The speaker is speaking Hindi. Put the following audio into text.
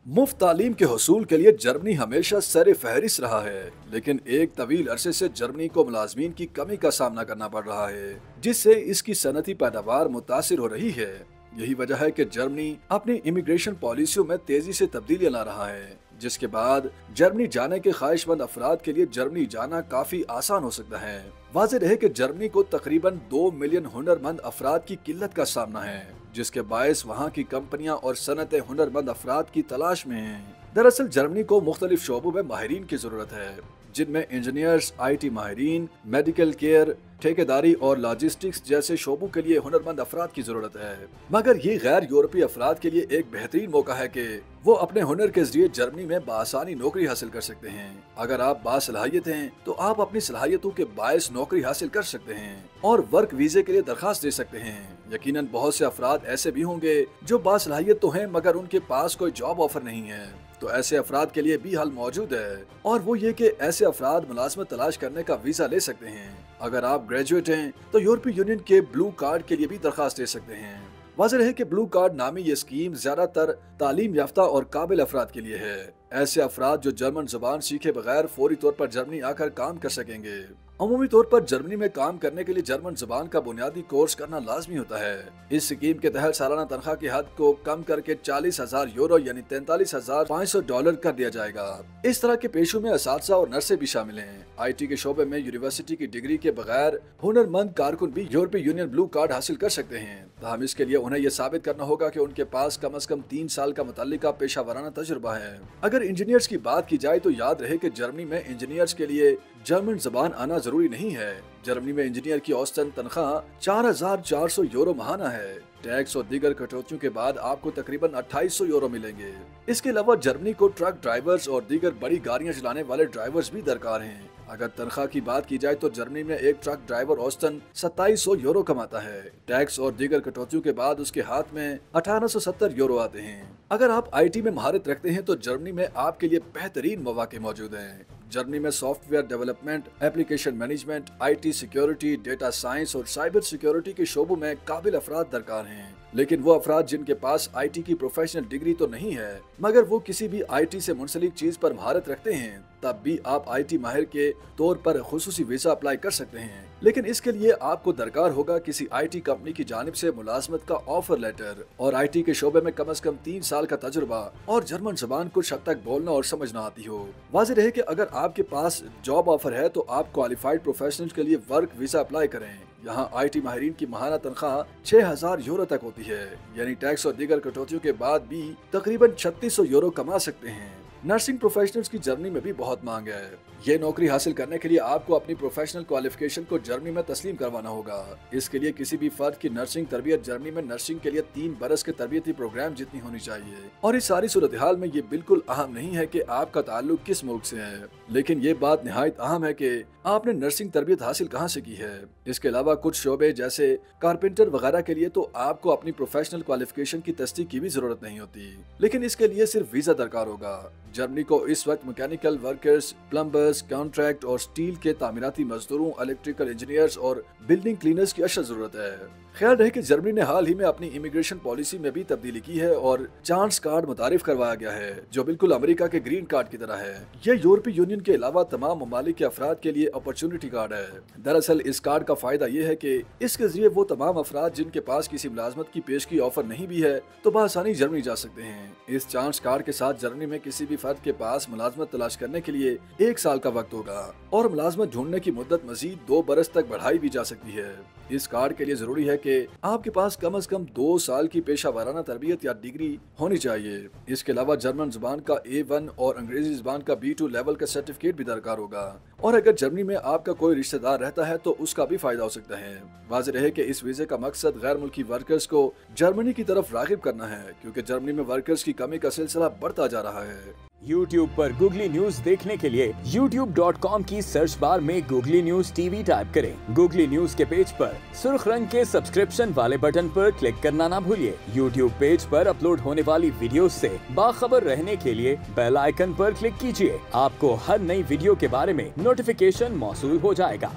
मुफ्त तालीम के हसूल के लिए जर्मनी हमेशा सर फहरिस्त रहा है, लेकिन एक तवील अरसे से जर्मनी को मुलाजमीन की कमी का सामना करना पड़ रहा है, जिससे इसकी सनती पैदावार मुतासिर हो रही है। यही वजह है कि जर्मनी अपनी इमिग्रेशन पॉलिसियों में तेजी से तब्दीलियां ला रहा है, जिसके बाद जर्मनी जाने के ख्वाहिशमंद अफराद के लिए जर्मनी जाना काफी आसान हो सकता है। वाज़ेह रहे कि जर्मनी को तकरीबन 2 मिलियन हुनरमंद अफराद की किल्लत का सामना है, जिसके बायस वहाँ की कंपनियां और सनतें हुनरमंद अफराद की तलाश में हैं। दरअसल जर्मनी को मुख्तलिफ शोबों में माहिरीन की जरूरत है, जिनमें इंजीनियर्स, IT माहिरीन, मेडिकल केयर, ठेकेदारी और लॉजिस्टिक्स जैसे शोबों के लिए हुनरमंद अफराद की जरूरत है। मगर ये गैर यूरोपीय अफराद के लिए एक बेहतरीन मौका है कि वो अपने हुनर के जरिए जर्मनी में बासानी नौकरी हासिल कर सकते हैं। अगर आप बासलाहियत हैं तो आप अपनी सलाहियतों के बायस नौकरी हासिल कर सकते हैं और वर्क वीजे के लिए दरखास्त दे सकते हैं। यकीनन बहुत से अफराद ऐसे भी होंगे जो बासलाहियत तो हैं मगर उनके पास कोई जॉब ऑफर नहीं है, तो ऐसे अफराद के लिए भी हल मौजूद है, और वो ये कि ऐसे अफराद मुलाजमत तलाश करने का वीजा ले सकते हैं। अगर आप ग्रेजुएट हैं तो यूरोपीय यूनियन के ब्लू कार्ड के लिए भी दरखास्त दे सकते हैं। वाज़ेह रहे कि ब्लू कार्ड नामी ये स्कीम ज्यादातर तालीम याफ्ता और काबिल अफराद के लिए है। ऐसे अफराद जो जर्मन जुबान सीखे बगैर फौरी तौर पर जर्मनी आकर काम कर सकेंगे। अमूमी तौर पर जर्मनी में काम करने के लिए जर्मन जुबान का बुनियादी कोर्स करना लाजमी होता है। इस स्कीम के तहत सालाना तनख्वाह की हद को कम करके 40,000 यूरो यानी $43,500 कर दिया जाएगा। इस तरह के पेशों में असातिज़ा और नर्सें भी शामिल हैं। IT के शोबे में यूनिवर्सिटी की डिग्री के बगैर हुनरमंद कारकुन भी यूरोपीय यूनियन ब्लू कार्ड हासिल कर सकते हैं। ताहम इसके लिए उन्हें यह साबित करना होगा कि उनके पास कम से कम 3 साल का मुतल्लिका पेशा वराना तजुर्बा है। अगर इंजीनियर्स की बात की जाए तो याद रहे कि जर्मनी में इंजीनियर्स के लिए जर्मन जबान आना जरूरी नहीं है। जर्मनी में इंजीनियर की औसतन तनख्वाह 4,400 यूरो महाना है। टैक्स और दीगर कटौतियों के बाद आपको तकरीबन 2,800 यूरो मिलेंगे। इसके अलावा जर्मनी को ट्रक ड्राइवर्स और दीगर बड़ी गाड़ियां चलाने वाले ड्राइवर्स भी दरकार हैं। अगर तनख्वाह की बात की जाए तो जर्मनी में एक ट्रक ड्राइवर औसतन 2,700 यूरो कमाता है। टैक्स और दीगर कटौतियों के बाद उसके हाथ में 1,870 यूरो आते हैं। अगर आप IT में महारत रखते हैं तो जर्मनी में आपके लिए बेहतरीन मौके मौजूद हैं। जर्मनी में software development, application management, IT security, data science और साइबर सिक्योरिटी के शोबों में काबिल अफराद दरकार हैं। लेकिन वो अफराद जिनके पास IT की प्रोफेशनल डिग्री तो नहीं है मगर वो किसी भी IT से मुंसलिक चीज पर महारत रखते हैं, तब भी आप IT माहिर के तौर पर खुसूसी वीजा अप्लाई कर सकते हैं। लेकिन इसके लिए आपको दरकार होगा किसी IT कंपनी की जानिब से मुलाजमत का ऑफर लेटर और IT के शोबे में कम से कम 3 साल का तजुर्बा और जर्मन जबान कुछ हद तक बोलना और समझना आती हो। वाज़ेह रहे कि अगर आपके पास जॉब ऑफर है तो आप क्वालिफाइड प्रोफेशनल के लिए वर्क वीजा अप्लाई करें। यहाँ IT माहिरीन की माहाना तनख्वाह 6,000 यूरो तक होती है, यानी टैक्स और दीगर कटौतियों के बाद भी तकरीबन 3,600 यूरो कमा सकते हैं। नर्सिंग प्रोफेशनल्स की जर्मनी में भी बहुत मांग है। ये नौकरी हासिल करने के लिए आपको अपनी प्रोफेशनल क्वालिफिकेशन को जर्मनी में तस्लीम करवाना होगा। इसके लिए किसी भी फर्द की नर्सिंग तरबियत जर्मनी में नर्सिंग के लिए 3 बरस के तरबियती प्रोग्राम जितनी होनी चाहिए। और इस सारी सूरत हाल में ये बिल्कुल अहम नहीं है कि आपका ताल्लुक किस मुल्क से है, लेकिन ये बात निहायत अहम है कि आपने नर्सिंग तरबियत हासिल कहाँ से की है। इसके अलावा कुछ शोबे जैसे कारपेंटर वगैरह के लिए तो आपको अपनी प्रोफेशनल क्वालिफिकेशन की तस्दीक की भी जरूरत नहीं होती, लेकिन इसके लिए सिर्फ वीजा दरकार होगा। जर्मनी को इस वक्त मैकेनिकल वर्कर्स, प्लम्बर्स, कॉन्ट्रैक्ट और स्टील के तामीराती मजदूरों, इलेक्ट्रिकल इंजीनियर्स और बिल्डिंग क्लीनर्स की अशद जरूरत है। ख्याल रहे कि जर्मनी ने हाल ही में अपनी इमिग्रेशन पॉलिसी में भी तब्दीली की है और चांस कार्ड मुतारिफ करवाया गया है, जो बिल्कुल अमेरिका के ग्रीन कार्ड की तरह है। यह यूरोपीय यूनियन के अलावा तमाम ममालिक के अफराद के लिए अपॉर्चुनिटी कार्ड है। दरअसल इस कार्ड का फायदा ये है कि इसके जरिए वो तमाम अफराद जिनके पास किसी मुलाजमत की पेशगी ऑफर नहीं भी है तो बआसानी जर्मनी जा सकते हैं। इस चांस कार्ड के साथ जर्मनी में किसी भी फर्द के पास मुलाजमत तलाश करने के लिए 1 साल का वक्त होगा और मुलाजमत ढूंढने की मुद्दत मजीद 2 बरस तक बढ़ाई भी जा सकती है। इस कार्ड के लिए जरूरी है कि आपके पास कम से कम 2 साल की पेशा वाराना तरबियत या डिग्री होनी चाहिए। इसके अलावा जर्मन जुबान का A1 और अंग्रेजी जुबान का B2 लेवल का सर्टिफिकेट भी दरकार होगा। और अगर जर्मनी में आपका कोई रिश्तेदार रहता है तो उसका भी फायदा हो सकता है। वाज़ेह रहे कि इस वीजे का मकसद गैर मुल्की वर्कर्स को जर्मनी की तरफ रागिब करना है, क्योंकि जर्मनी में वर्कर्स की कमी का सिलसिला बढ़ता जा रहा है। YouTube पर गूगली न्यूज देखने के लिए youtube.com की सर्च बार में गूगली न्यूज TV टाइप करें। गूगली न्यूज के पेज पर सुर्ख रंग के सब्सक्रिप्शन वाले बटन पर क्लिक करना ना भूलिए। YouTube पेज पर अपलोड होने वाली वीडियोस से बाखबर रहने के लिए बेल आइकन पर क्लिक कीजिए। आपको हर नई वीडियो के बारे में नोटिफिकेशन मौसूल हो जाएगा।